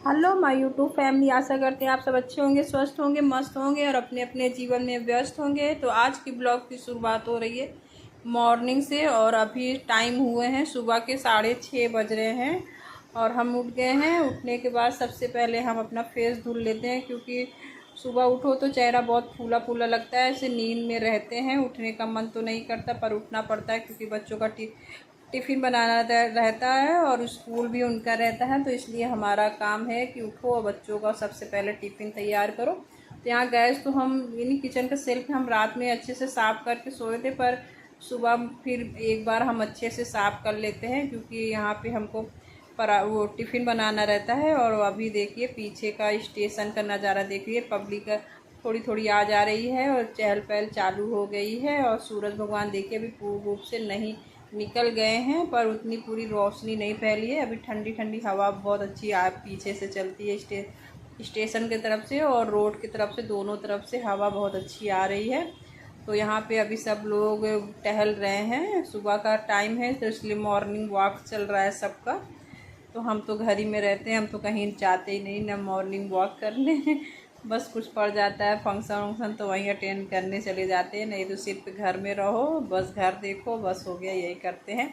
Hello my YouTube family, आशा करते हैं आप सब अच्छे होंगे, स्वस्थ होंगे, मस्त होंगे और अपने अपने जीवन में व्यस्त होंगे। तो आज की ब्लॉग की शुरुआत हो रही है मॉर्निंग से और अभी टाइम हुए हैं सुबह के 6:30 बज रहे हैं और हम उठ गए हैं। उठने के बाद सबसे पहले हम अपना फेस धुल लेते हैं, क्योंकि सुबह उठो तो चेहरा बहुत फूला फूला लगता है। ऐसे नींद में रहते हैं, उठने का मन तो नहीं करता पर उठना पड़ता है, क्योंकि बच्चों का टिफ़िन बनाना रहता है और स्कूल भी उनका रहता है। तो इसलिए हमारा काम है कि उठो और बच्चों का सबसे पहले टिफ़िन तैयार करो। तो यहाँ गैस तो हम यानी किचन का सेल्फ हम रात में अच्छे से साफ़ करके सोए थे, पर सुबह फिर एक बार हम अच्छे से साफ़ कर लेते हैं, क्योंकि यहाँ पे हमको वो टिफ़िन बनाना रहता है। और अभी देखिए पीछे का स्टेशन का नज़ारा देखिए, पब्लिक थोड़ी थोड़ी आ जा रही है और चहल पहल चालू हो गई है। और सूरज भगवान देखिए अभी पूर्ण रूप से नहीं निकल गए हैं, पर उतनी पूरी रोशनी नहीं फैली है। अभी ठंडी ठंडी हवा बहुत अच्छी पीछे से चलती है स्टेशन की तरफ से और रोड की तरफ से, दोनों तरफ से हवा बहुत अच्छी आ रही है। तो यहाँ पे अभी सब लोग टहल रहे हैं, सुबह का टाइम है तो इसलिए मॉर्निंग वॉक चल रहा है सबका। तो हम तो घर ही में रहते हैं, हम तो कहीं जाते ही नहीं ना मॉर्निंग वॉक करने बस कुछ पड़ जाता है फंक्शन वंक्शन तो वहीं अटेंड करने चले जाते हैं, नहीं तो सिर्फ घर में रहो, बस घर देखो, बस हो गया, यही करते हैं।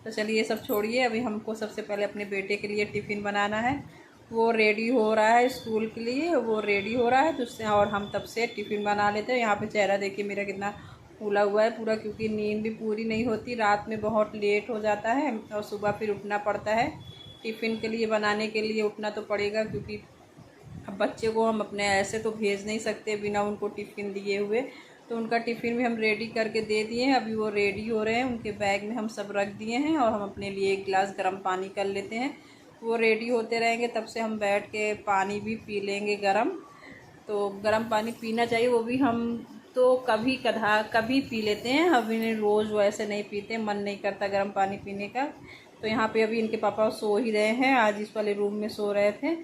तो चलिए सब छोड़िए, अभी हमको सबसे पहले अपने बेटे के लिए टिफ़िन बनाना है। वो रेडी हो रहा है स्कूल के लिए, वो रेडी हो रहा है तो उससे और हम तब से टिफ़िन बना लेते हैं। यहाँ पे चेहरा देखिए मेरा कितना फूला हुआ है पूरा, क्योंकि नींद भी पूरी नहीं होती, रात में बहुत लेट हो जाता है और सुबह फिर उठना पड़ता है टिफ़िन के लिए। बनाने के लिए उठना तो पड़ेगा, क्योंकि अब बच्चे को हम अपने ऐसे तो भेज नहीं सकते बिना उनको टिफ़िन दिए हुए। तो उनका टिफ़िन भी हम रेडी करके दे दिए हैं, अभी वो रेडी हो रहे हैं, उनके बैग में हम सब रख दिए हैं और हम अपने लिए एक गिलास गर्म पानी कर लेते हैं। वो रेडी होते रहेंगे तब से हम बैठ के पानी भी पी लेंगे गर्म। तो गर्म पानी पीना चाहिए, वो भी हम तो कभी पी लेते हैं, अभी रोज़ वैसे नहीं पीते, मन नहीं करता गर्म पानी पीने का। तो यहाँ पे अभी इनके पापा सो ही रहे हैं, आज इस वाले रूम में सो रहे थे।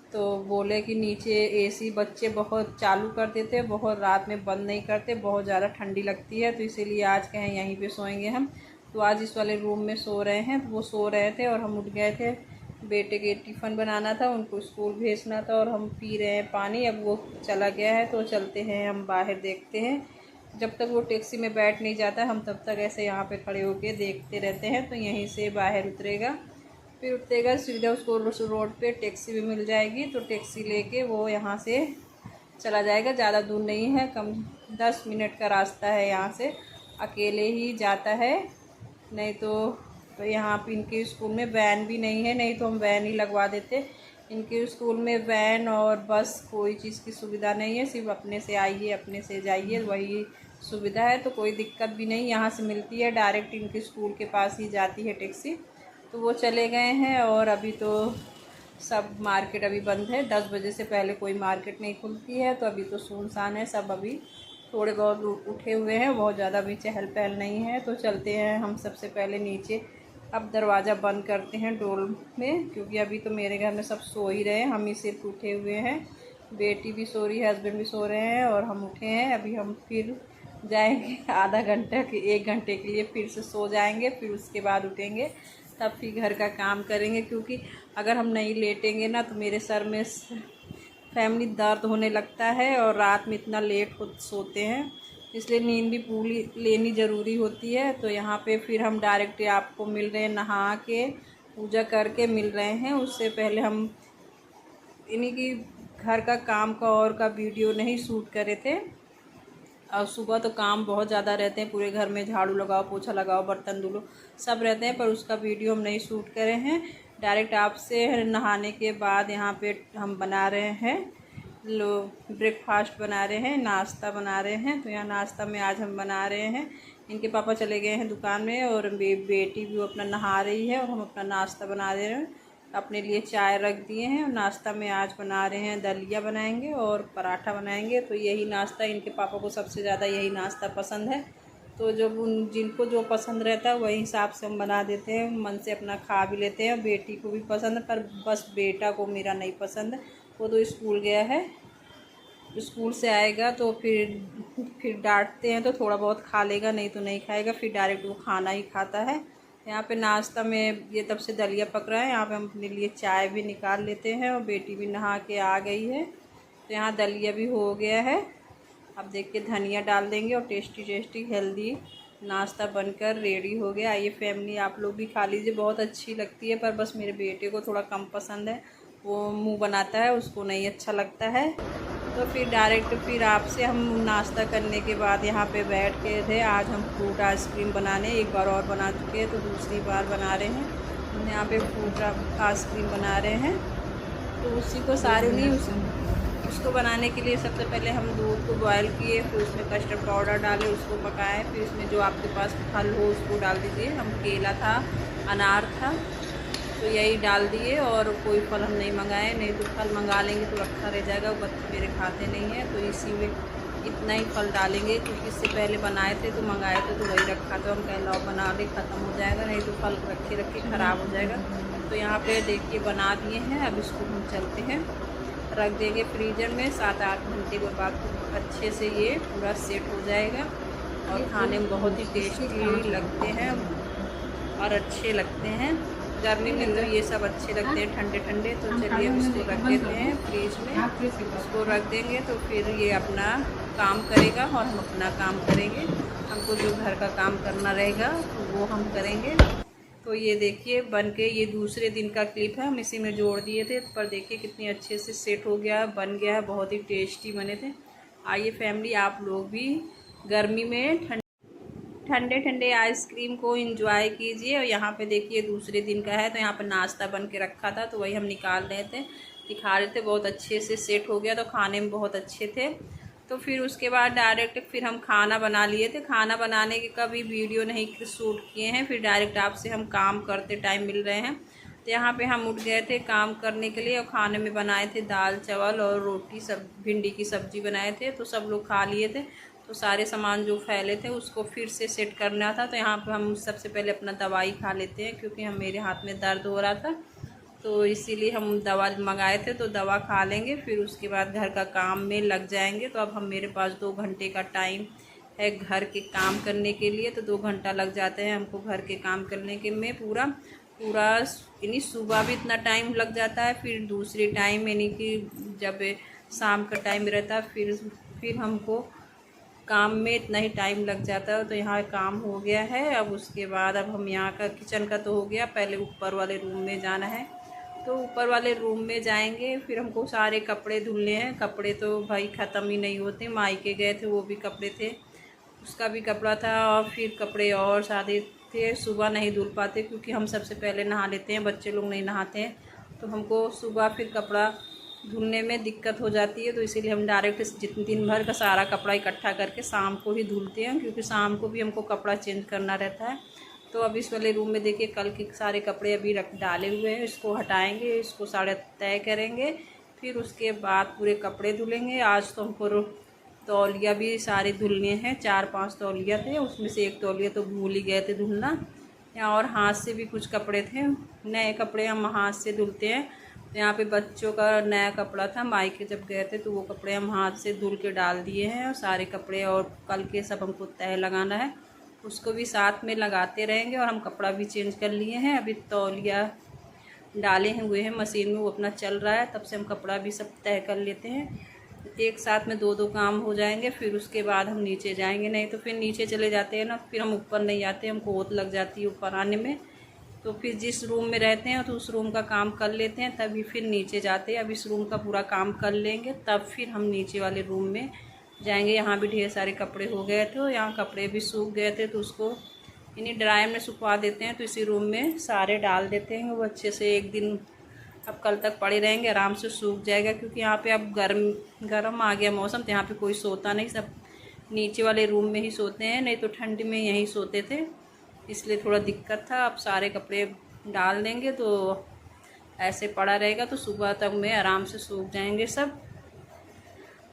तो बोले कि नीचे एसी बच्चे बहुत चालू कर देते हैं, बहुत रात में बंद नहीं करते, बहुत ज़्यादा ठंडी लगती है, तो इसीलिए आज कहें यहीं पे सोएंगे हम। तो आज इस वाले रूम में सो रहे हैं। वो सो रहे थे और हम उठ गए थे, बेटे के टिफ़िन बनाना था, उनको स्कूल भेजना था और हम पी रहे हैं पानी। अब वो चला गया है तो चलते हैं हम बाहर, देखते हैं। जब तक वो टैक्सी में बैठ नहीं जाता हम तब तक ऐसे यहाँ पे खड़े होके देखते रहते हैं। तो यहीं से बाहर उतरेगा, फिर उतरेगा सीधा उसको रोड पे टैक्सी भी मिल जाएगी, तो टैक्सी लेके वो यहाँ से चला जाएगा। ज़्यादा दूर नहीं है, कम 10 मिनट का रास्ता है यहाँ से, अकेले ही जाता है। नहीं तो यहाँ पे इनके स्कूल में वैन भी नहीं है, नहीं तो हम वैन ही लगवा देते। इनके स्कूल में वैन और बस कोई चीज़ की सुविधा नहीं है, सिर्फ अपने से आइए अपने से जाइए वही सुविधा है। तो कोई दिक्कत भी नहीं, यहाँ से मिलती है डायरेक्ट, इनके स्कूल के पास ही जाती है टैक्सी। तो वो चले गए हैं और अभी तो सब मार्केट अभी बंद है, 10 बजे से पहले कोई मार्केट नहीं खुलती है, तो अभी तो सुनसान है सब। अभी थोड़े बहुत उठे हुए हैं, बहुत ज़्यादा अभी चहल पहल नहीं है। तो चलते हैं हम सबसे पहले नीचे, अब दरवाज़ा बंद करते हैं डोर में, क्योंकि अभी तो मेरे घर में सब सो ही रहे हैं, हम ही सिर्फ उठे हुए हैं। बेटी भी सो रही है, हस्बैंड भी सो रहे हैं और हम उठे हैं। अभी हम फिर जाएंगे आधा घंटा के 1 घंटे के लिए, फिर से सो जाएंगे, फिर उसके बाद उठेंगे, तब फिर घर का काम करेंगे। क्योंकि अगर हम नहीं लेटेंगे ना तो मेरे सर में फैमिली दर्द होने लगता है और रात में इतना लेट हो सोते हैं, इसलिए नींद भी पूरी लेनी ज़रूरी होती है। तो यहाँ पे फिर हम डायरेक्ट आपको मिल रहे हैं, नहा के पूजा करके मिल रहे हैं। उससे पहले हम इन्हीं की घर का काम का और का वीडियो नहीं शूट करे थे। और सुबह तो काम बहुत ज़्यादा रहते हैं, पूरे घर में झाड़ू लगाओ, पोछा लगाओ, बर्तन धुलो, सब रहते हैं, पर उसका वीडियो हम नहीं शूट करे हैं। डायरेक्ट आपसे नहाने के बाद यहाँ पे हम बना रहे हैं, ब्रेकफास्ट बना रहे हैं, नाश्ता बना रहे हैं। तो यहाँ नाश्ता में आज हम बना रहे हैं, इनके पापा चले गए हैं दुकान में और बेटी भी अपना नहा रही है और हम अपना नाश्ता बना रहे हैं। अपने लिए चाय रख दिए हैं और नाश्ता में आज बना रहे हैं, दलिया बनाएंगे और पराठा बनाएंगे। तो यही नाश्ता इनके पापा को सबसे ज़्यादा यही नाश्ता पसंद है, तो जब जिनको जो पसंद रहता है वही हिसाब से हम बना देते हैं, मन से अपना खा भी लेते हैं। बेटी को भी पसंद है, पर बस बेटा को मेरा नहीं पसंद, वो तो स्कूल गया है, स्कूल से आएगा तो फिर डांटते हैं तो थोड़ा बहुत खा लेगा, नहीं तो नहीं खाएगा, फिर डायरेक्ट वो खाना ही खाता है। यहाँ पे नाश्ता में ये तब से दलिया पक रहा है। यहाँ पे हम अपने लिए चाय भी निकाल लेते हैं और बेटी भी नहा के आ गई है। तो यहाँ दलिया भी हो गया है। अब देखिए धनिया डाल देंगे और टेस्टी टेस्टी हेल्दी नाश्ता बनकर रेडी हो गया। आइए फैमिली, आप लोग भी खा लीजिए, बहुत अच्छी लगती है। पर बस मेरे बेटे को थोड़ा कम पसंद है, वो मुँह बनाता है, उसको नहीं अच्छा लगता है। तो फिर आपसे हम नाश्ता करने के बाद यहाँ पे बैठ के थे। आज हम फ्रूट आइसक्रीम बनाने, एक बार और बना चुके हैं तो दूसरी बार बना रहे हैं। हम यहाँ पे फ्रूट आइसक्रीम बना रहे हैं। तो उसी को उसको बनाने के लिए सबसे पहले हम दूध को बॉयल किए, फिर उसमें कस्टर्ड पाउडर डाले, उसको पकाएं। फिर उसमें जो आपके पास फल हो उसको डाल दीजिए। हम केला था, अनार था, तो यही डाल दिए। और कोई फल हम नहीं मंगाए, नहीं तो फल मंगा लेंगे तो रखा रह जाएगा, बच्चे मेरे खाते नहीं हैं। तो इसी में इतना ही फल डालेंगे, क्योंकि इससे पहले बनाए थे तो मंगाए थे तो वही रखा था। हम कह लो बना ले, ख़त्म हो जाएगा, नहीं तो फल रखे रखे ख़राब हो जाएगा। तो यहाँ पे देखिए बना दिए हैं। अब इसको हम चलते हैं, रख देंगे फ्रीजर में। 7-8 घंटे के बाद अच्छे से ये पूरा सेट हो जाएगा और खाने में बहुत ही टेस्टी लगते हैं और अच्छे लगते हैं। गर्मी में तो ये सब अच्छे लगते हैं ठंडे ठंडे। तो चलिए अब इसको रख देते हैं फ्रीज में। इसको रख देंगे तो फिर ये अपना काम करेगा और हम अपना काम करेंगे। हमको जो घर का काम करना रहेगा वो हम करेंगे। तो ये देखिए बन के, ये दूसरे दिन का क्लिप है, हम इसी में जोड़ दिए थे। पर देखिए कितनी अच्छे से सेट हो गया, बन गया है, बहुत ही टेस्टी बने थे। आइए फैमिली, आप लोग भी गर्मी में ठंडे ठंडे आइसक्रीम को एंजॉय कीजिए। और यहाँ पे देखिए दूसरे दिन का है, तो यहाँ पे नाश्ता बन के रखा था तो वही हम निकाल रहे थे, दिखा रहे थे। बहुत अच्छे से सेट हो गया, तो खाने में बहुत अच्छे थे। तो फिर उसके बाद डायरेक्ट फिर हम खाना बना लिए थे। खाना बनाने के कभी वीडियो नहीं शूट किए हैं, फिर डायरेक्ट आपसे हम काम करते टाइम मिल रहे हैं। तो यहाँ पे हम उठ गए थे काम करने के लिए और खाने में बनाए थे दाल चावल और रोटी, सब भिंडी की सब्ज़ी बनाए थे। तो सब लोग खा लिए थे। तो सारे सामान जो फैले थे उसको फिर से सेट करना था। तो यहाँ पे हम सबसे पहले अपना दवाई खा लेते हैं, क्योंकि मेरे हाथ में दर्द हो रहा था, तो इसीलिए हम दवा मंगाए थे। तो दवा खा लेंगे, फिर उसके बाद घर का काम में लग जाएंगे। तो अब मेरे पास 2 घंटे का टाइम है घर के काम करने के लिए। तो 2 घंटा लग जाते हैं हमको घर के काम करने के में पूरा यानी सुबह भी इतना टाइम लग जाता है, फिर दूसरी टाइम यानी कि जब शाम का टाइम रहता है फिर हमको काम में इतना ही टाइम लग जाता है। तो यहाँ काम हो गया है। अब उसके बाद अब हम यहाँ का किचन का तो हो गया, पहले ऊपर वाले रूम में जाना है। तो ऊपर वाले रूम में जाएंगे, फिर हमको सारे कपड़े धुलने हैं। कपड़े तो भाई ख़त्म ही नहीं होते, मायके गए थे वो भी कपड़े थे, उसका भी कपड़ा था, और फिर कपड़े और सारे थे। सुबह नहीं धुल पाते क्योंकि हम सबसे पहले नहा लेते हैं, बच्चे लोग नहीं नहाते हैं। तो हमको सुबह फिर कपड़ा धुलने में दिक्कत हो जाती है। तो इसीलिए हम डायरेक्ट जितने दिन भर का सारा कपड़ा इकट्ठा करके शाम को ही धुलते हैं, क्योंकि शाम को भी हमको कपड़ा चेंज करना रहता है। तो अब इस वाले रूम में देखिए कल के सारे कपड़े अभी डाले हुए हैं, इसको हटाएंगे, इसको सारे तय करेंगे, फिर उसके बाद पूरे कपड़े धुलेंगे। आज तो हमको तौलिया भी सारे धुलने हैं, 4-5 तौलिया थे, उसमें से एक तौलिया तो भूल ही गए थे धुलना। या और हाथ से भी कुछ कपड़े थे, नए कपड़े हम हाथ से धुलते हैं। तो यहाँ पे बच्चों का नया कपड़ा था, मायके जब गए थे तो वो कपड़े हम हाथ से धुल के डाल दिए हैं। और सारे कपड़े और कल के सब हमको तय लगाना है, उसको भी साथ में लगाते रहेंगे। और हम कपड़ा भी चेंज कर लिए हैं, अभी तौलिया डाले हुए हैं मशीन में, वो अपना चल रहा है, तब से हम कपड़ा भी सब तय कर लेते हैं। एक साथ में 2-2 काम हो जाएंगे। फिर उसके बाद हम नीचे जाएंगे, नहीं तो फिर नीचे चले जाते हैं ना, फिर हम ऊपर नहीं आते, हमको ओत लग जाती है ऊपर आने में। तो फिर जिस रूम में रहते हैं तो उस रूम का काम कर लेते हैं, तभी फिर नीचे जाते हैं। अब इस रूम का पूरा काम कर लेंगे तब फिर हम नीचे वाले रूम में जाएंगे। यहाँ भी ढेर सारे कपड़े हो गए थे, यहाँ कपड़े भी सूख गए थे, तो उसको इन्हीं ड्रायर में सुखवा देते हैं। तो इसी रूम में सारे डाल देते हैं, वो अच्छे से एक दिन अब कल तक पड़े रहेंगे, आराम से सूख जाएगा। क्योंकि यहाँ पे अब गर्म आ गया मौसम, तो यहाँ पे कोई सोता नहीं, सब नीचे वाले रूम में ही सोते हैं, नहीं तो ठंड में यहीं सोते थे, इसलिए थोड़ा दिक्कत था। अब सारे कपड़े डाल देंगे तो ऐसे पड़ा रहेगा, तो सुबह तक में आराम से सूख जाएंगे सब।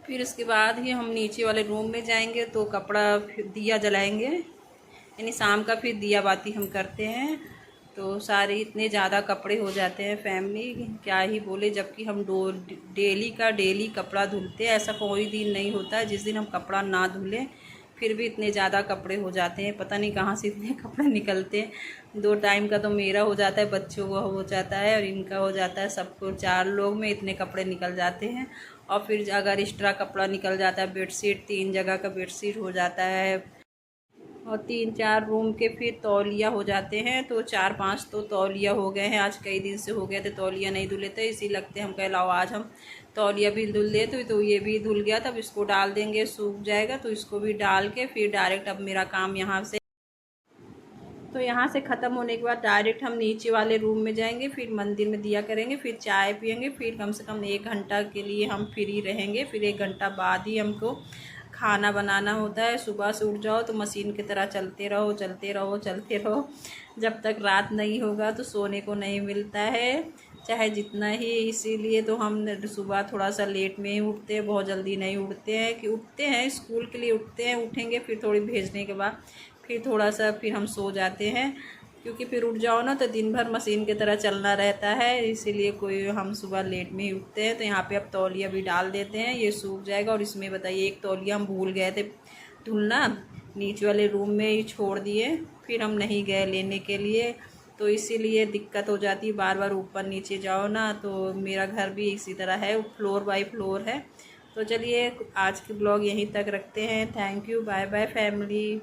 फिर इसके बाद ही हम नीचे वाले रूम में जाएंगे, तो कपड़ा फिर दिया जलाएंगे, यानी शाम का फिर दिया बाती हम करते हैं। तो सारे इतने ज़्यादा कपड़े हो जाते हैं फैमिली, क्या ही बोले। जबकि हम डेली का डेली कपड़ा धुलते हैं, ऐसा कोई दिन नहीं होता है जिस दिन हम कपड़ा ना धुलें। फिर भी इतने ज़्यादा कपड़े हो जाते हैं, पता नहीं कहाँ से इतने कपड़े निकलते हैं। 2 टाइम का तो मेरा हो जाता है, बच्चों को हो जाता है और इनका हो जाता है, सबको 4 लोग में इतने कपड़े निकल जाते हैं। और फिर अगर एक्स्ट्रा कपड़ा निकल जाता है, बेडशीट 3 जगह का बेडशीट हो जाता है और 3-4 रूम के फिर तौलिया हो जाते हैं। तो 4-5 तो तौलिया हो गए हैं, आज कई दिन से हो गए थे तौलिया नहीं धुले थे, इसी लगते हम कह लाओ आज हम तौलिया भी धुल दे। तो ये भी धुल गया, तब इसको डाल देंगे, सूख जाएगा तो इसको भी डाल के फिर डायरेक्ट अब मेरा काम यहाँ से ख़त्म होने के बाद डायरेक्ट हम नीचे वाले रूम में जाएंगे, फिर मंदिर में दिया करेंगे, फिर चाय पियेंगे, फिर कम से कम 1 घंटा के लिए हम फ्री रहेंगे। फिर 1 घंटा बाद ही हमको खाना बनाना होता है। सुबह से उठ जाओ तो मशीन की तरह चलते रहो चलते रहो चलते रहो, जब तक रात नहीं होगा तो सोने को नहीं मिलता है, चाहे जितना ही। इसीलिए तो हम सुबह थोड़ा सा लेट में ही उठते हैं, बहुत जल्दी नहीं उठते हैं। कि उठते हैं स्कूल के लिए उठते हैं, उठेंगे फिर थोड़ी भेजने के बाद फिर थोड़ा सा फिर हम सो जाते हैं, क्योंकि फिर उठ जाओ ना तो दिन भर मशीन की तरह चलना रहता है। इसीलिए हम सुबह लेट में ही उठते हैं। तो यहाँ पे अब तौलिया भी डाल देते हैं, ये सूख जाएगा। और इसमें बताइए एक तौलिया हम भूल गए थे धुलना, नीचे वाले रूम में ही छोड़ दिए, फिर हम नहीं गए लेने के लिए। तो इसीलिए दिक्कत हो जाती है, बार बार ऊपर नीचे जाओ ना। तो मेरा घर भी इसी तरह है, फ्लोर बाय फ्लोर है। तो चलिए आज की ब्लॉग यहीं तक रखते हैं। Thank you, bye bye family.